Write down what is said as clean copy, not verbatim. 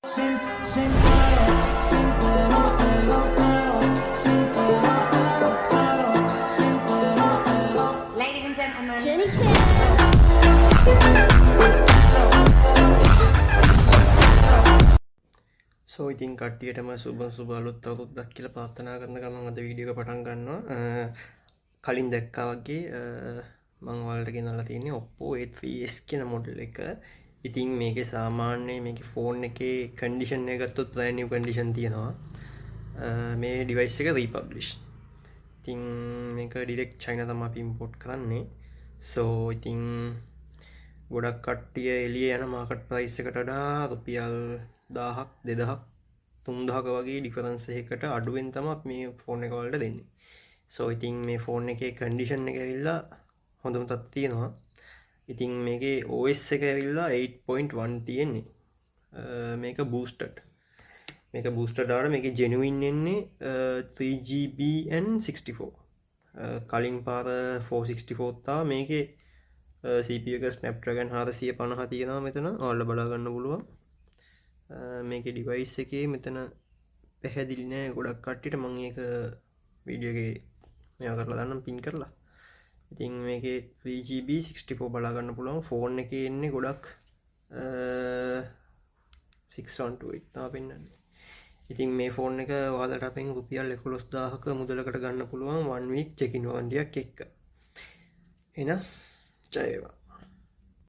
Ladies and gentlemen, Jenny සෝ ඉතින් කට්ටියටම සුබ අලුත් අවුරුද්දක් කියලා ප්‍රාර්ථනා කරන ගමන් අද වීඩියෝ එක පටන් ගන්නවා. කලින් දැක්කා වගේ මම ඔයාලට ගෙනල්ලා තියෙන්නේ Oppo A3s කියන මොඩල් එක. ඉතින් මේකේ සාමාන්‍ය මේකේ ෆෝන් එකේ කන්ඩිෂන් එක ගත්තොත් brand new condition තියෙනවා. මේ device එක republish. ඉතින් මේක direct China තමයි අපි import කරන්නේ. සෝ ඉතින් ගොඩක් කට්ටිය එළිය යන මාකට් ප්‍රයිස් එකට වඩා රුපියල් 1000ක් 2000ක් 3000ක වගේ ඩිෆරන්ස් එකකට අඩුවෙන් තමයි මේ ෆෝන් එක වලට දෙන්නේ. සෝ ඉතින් මේ ෆෝන් එකේ කන්ඩිෂන් එක ඇවිල්ලා හොඳම තත් තියෙනවා. ඉතින් මේකේ OS එක ඇවිල්ලා 8.1 තියෙන්නේ. මේක boosted. මේක boosted ආර මේකේ genuine එන්නේ 3GB and 64. කලින් පාර 464 තා මේකේ CPU එක Snapdragon 450 තියෙනවා මෙතන. ඔයාලා බලා ගන්න පුළුවන්. මේකේ device එකේ මෙතන පැහැදිලි නෑ ගොඩක් කට්ටියට මම ඒක වීඩියෝ එකේ මෙයා කරලා දාන්නම් පින් කරලා. ඉතින් මේකේ 3GB 64 බලා ගන්න පුළුවන්. ෆෝන් එකේ එන්නේ ගොඩක් 628 තමයි පෙන්නන්නේ. ඉතින් මේ ෆෝන් එක ඔයාලට අපෙන් රුපියල් 11000ක මුදලකට ගන්න පුළුවන් 1 week check in warranty එකක් එක්ක. එහෙනම් ජය වේවා.